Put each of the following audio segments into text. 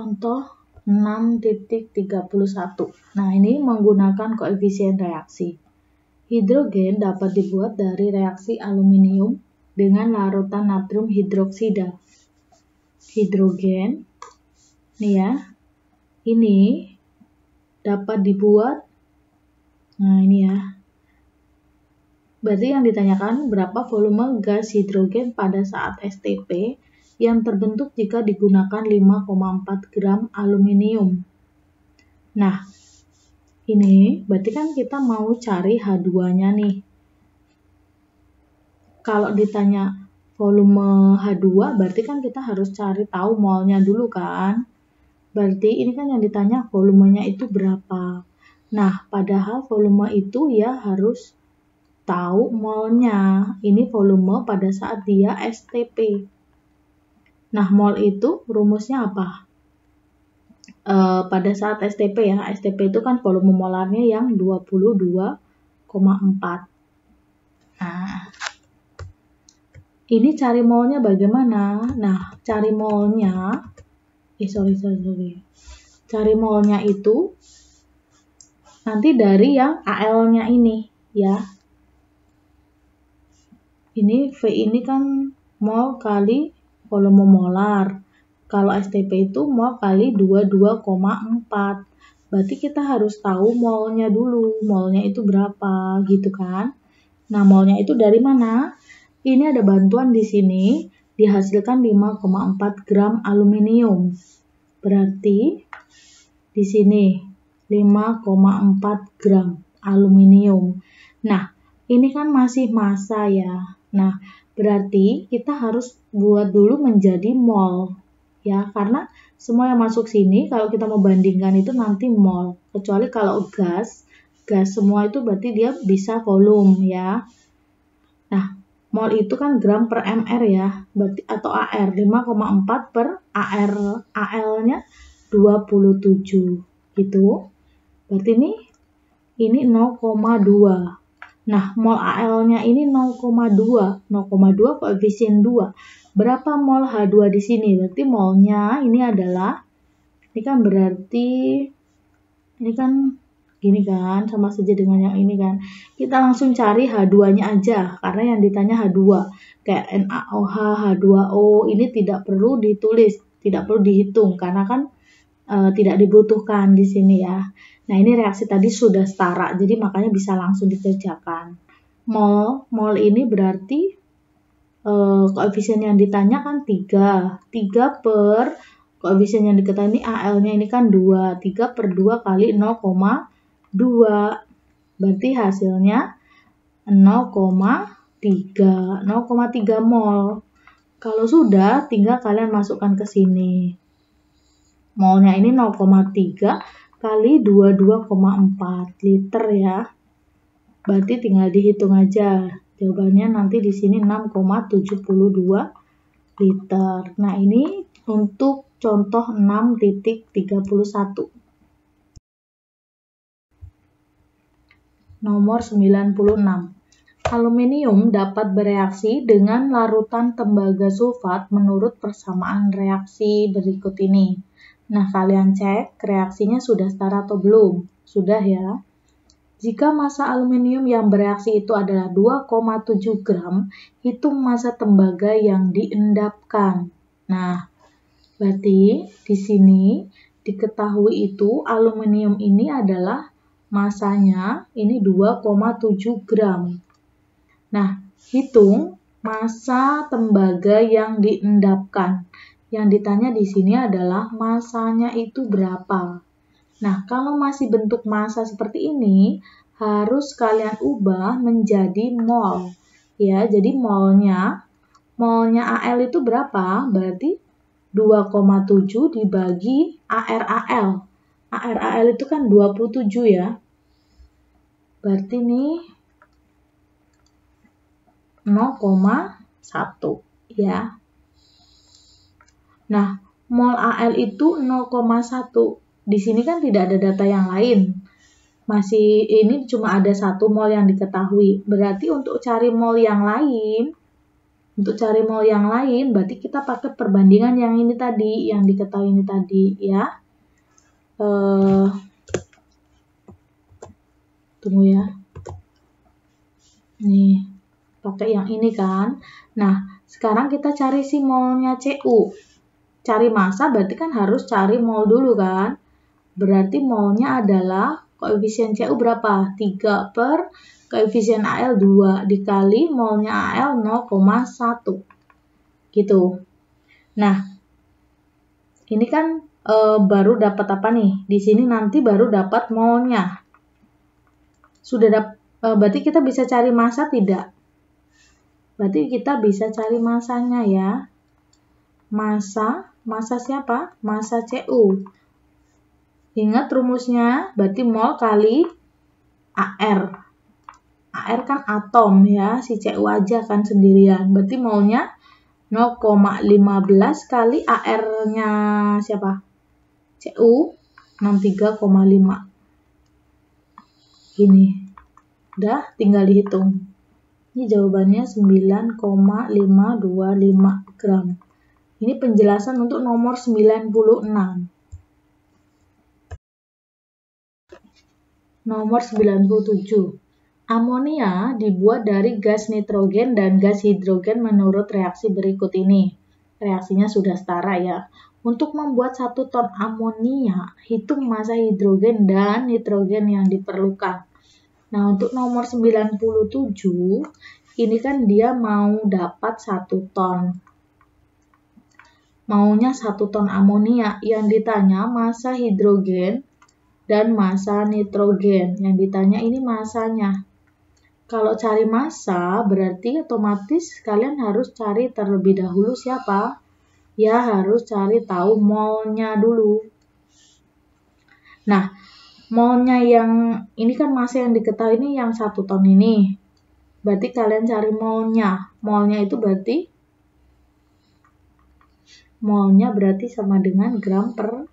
Contoh 6.31. Nah, ini menggunakan koefisien reaksi. Hidrogen dapat dibuat dari reaksi aluminium dengan larutan natrium hidroksida. Hidrogen, nih ya, ini dapat dibuat, nah ini ya, berarti yang ditanyakan berapa volume gas hidrogen pada saat STP yang terbentuk jika digunakan 5,4 gram aluminium. Nah, ini berarti kan kita mau cari H2-nya nih. Kalau ditanya volume H2, berarti kan kita harus cari tahu molnya dulu kan. Berarti ini kan yang ditanya volumenya itu berapa. Nah, padahal volume itu ya harus tahu molnya. Ini volume pada saat dia STP. Nah, mol itu rumusnya apa? Pada saat STP ya, STP itu kan volume molarnya yang 22,4. Nah, ini cari molnya bagaimana? Nah, cari molnya, cari molnya itu nanti dari yang AL-nya ini ya. Ini V ini kan mol kali volume molar. Kalau STP itu mol kali 22,4. Berarti kita harus tahu molnya dulu. Molnya itu berapa gitu kan. Nah, molnya itu dari mana? Ini ada bantuan di sini. Dihasilkan 5,4 gram aluminium. Berarti di sini 5,4 gram aluminium. Nah, ini kan masih massa ya. Nah, berarti kita harus buat dulu menjadi mol. Ya, karena semua yang masuk sini kalau kita mau bandingkan itu nanti mol. Kecuali kalau gas semua itu berarti dia bisa volume ya. Nah, mol itu kan gram per mr ya, berarti atau AR 5,4 per AR, AL-nya 27 gitu. Berarti ini 0,2. Nah, mol AL-nya ini 0,2. 0,2 koefisien 2. Berapa mol H2 di sini? Berarti molnya ini adalah, ini kan berarti, ini kan gini kan, sama saja dengan yang ini kan. Kita langsung cari H2-nya aja, karena yang ditanya H2. Kayak NaOH, H2O, ini tidak perlu ditulis, tidak perlu dihitung, karena kan tidak dibutuhkan di sini ya. Nah, ini reaksi tadi sudah setara, jadi makanya bisa langsung dikerjakan. Mol ini berarti koefisien yang ditanya kan 3. 3 per koefisien yang diketahui ini AL-nya ini kan 2. 3 per 2 kali 0,2. Berarti hasilnya 0,3 mol. Kalau sudah, tinggal kalian masukkan ke sini. Molnya ini 0,3 kali 22,4 liter ya. Berarti tinggal dihitung aja. Jawabannya nanti di sini 6,72 liter. Nah, ini untuk contoh 6.31. Nomor 96. Aluminium dapat bereaksi dengan larutan tembaga sulfat menurut persamaan reaksi berikut ini. Nah, kalian cek reaksinya sudah setara atau belum? Sudah ya. Jika massa aluminium yang bereaksi itu adalah 2,7 gram, hitung massa tembaga yang diendapkan. Nah, berarti di sini diketahui itu aluminium ini adalah massanya ini 2,7 gram. Nah, hitung massa tembaga yang diendapkan. Yang ditanya di sini adalah massanya itu berapa. Nah, kalau masih bentuk massa seperti ini, harus kalian ubah menjadi mol. Ya, jadi molnya AL itu berapa? Berarti 2,7 dibagi ARAL. ARAL itu kan 27 ya. Berarti ini 0,1 ya. Nah, mol AL itu 0,1. Di sini kan tidak ada data yang lain. Masih ini cuma ada 1 mol yang diketahui. Berarti untuk cari mol yang lain, Untuk cari mol yang lain, berarti kita pakai perbandingan yang ini tadi, yang diketahui ini tadi, ya. Tunggu ya. Nih, pakai yang ini kan. Nah, sekarang kita cari si molnya CU. Cari massa berarti kan harus cari mol dulu kan. Berarti molnya adalah koefisien CU berapa? 3 per koefisien AL 2 dikali molnya AL 0,1. Gitu. Nah, ini kan baru dapat apa nih? Di sini nanti baru dapat molnya. Berarti kita bisa cari massa tidak? Berarti kita bisa cari massanya ya. Massa siapa? Massa CU. Ingat rumusnya, berarti mol kali AR. AR kan atom ya, si CU aja kan sendirian. Berarti molnya 0,15 kali AR-nya siapa? CU 63,5. Gini. Udah, tinggal dihitung. Ini jawabannya 9,525 gram. Ini penjelasan untuk nomor 96. Nomor 97. Amonia dibuat dari gas nitrogen dan gas hidrogen menurut reaksi berikut ini. Reaksinya sudah setara ya. Untuk membuat 1 ton amonia, hitung massa hidrogen dan nitrogen yang diperlukan. Nah, untuk nomor 97, ini kan dia mau dapat 1 ton. Maunya 1 ton amonia. Yang ditanya massa hidrogen dan massa nitrogen. Yang ditanya ini massanya. Kalau cari massa, berarti otomatis kalian harus cari terlebih dahulu siapa? Ya, harus cari tahu molnya dulu. Nah, molnya yang ini kan massa yang diketahui ini yang 1 ton ini. Berarti kalian cari molnya. Molnya itu berarti sama dengan gram per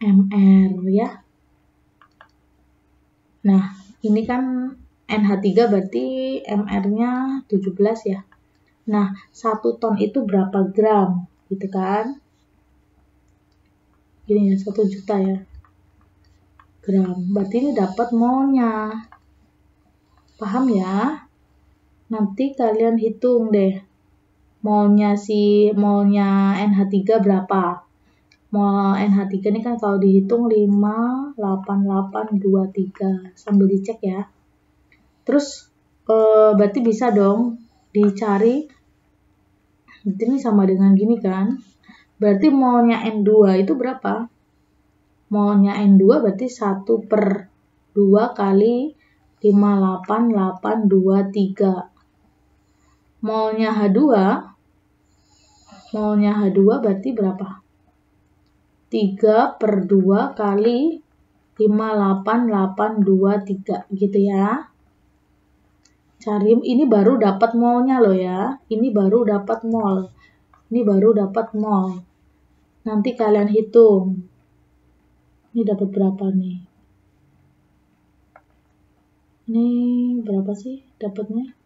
mr ya. Nah, ini kan NH3 berarti mr-nya 17 ya. Nah, 1 ton itu berapa gram? Gitu kan? Gini ya, 1 juta ya. Gram. Berarti ini dapat molnya. Paham ya? Nanti kalian hitung deh. Molnya NH3 berapa? Mol NH3 ini kan kalau dihitung 58823. Sambil dicek ya. Terus berarti bisa dong dicari. Berarti ini sama dengan gini kan. Berarti molnya N2 itu berapa? Molnya N2 berarti 1 per 2 kali 58823. Molnya H2 berarti berapa? 3 per 2 kali 58823 gitu ya. Cari, ini baru dapat molnya loh ya. Ini baru dapat mol. Nanti kalian hitung. Ini dapat berapa nih? Ini berapa sih dapatnya?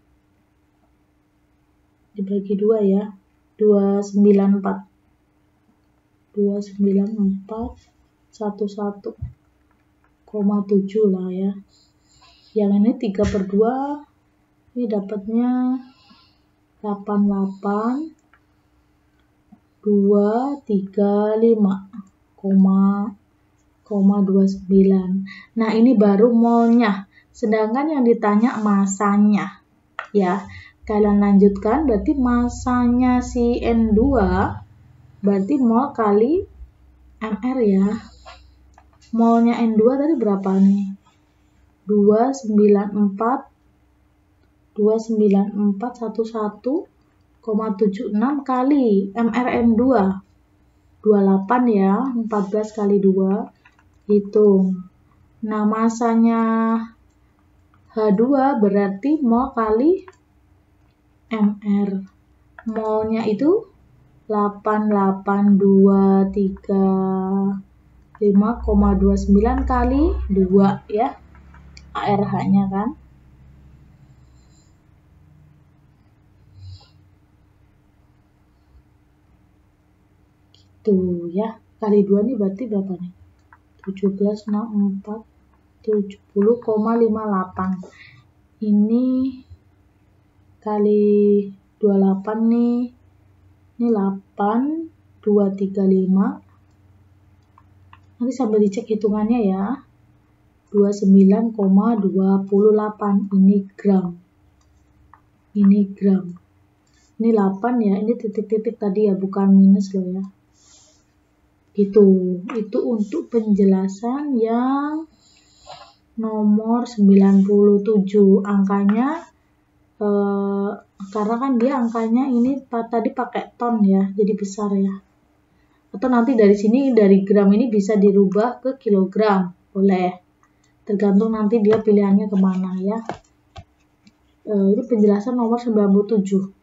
Dibagi 2 ya. 294. 11,7 lah ya. Yang ini 3 per 2. Ini dapatnya 88,235,29. Nah, ini baru molnya. Sedangkan yang ditanya massanya. Ya, kalian lanjutkan berarti massanya si N2 berarti mol kali mr ya. Molnya N2 tadi berapa nih? 29411,76 kali mrn2 28 ya, 14 kali 2 hitung. Nah, masanya H2 berarti mol kali mr. Molnya itu 8823,5,29 kali 2 ya. ARH-nya kan. Tuh ya, kali 2 nih berarti berapa nih? 1764 70,58. Ini kali 28 nih. Ini 8 235. Nanti sambil dicek hitungannya ya. 29,28 ini gram. Ini gram. Ini 8 ya, ini titik-titik tadi ya, bukan minus loh ya. Itu untuk penjelasan yang nomor 97. Angkanya karena kan dia angkanya ini tadi pakai ton ya, jadi besar ya. Atau nanti dari sini, dari gram ini bisa dirubah ke kilogram, boleh. Tergantung nanti dia pilihannya kemana ya. Ini penjelasan nomor 97.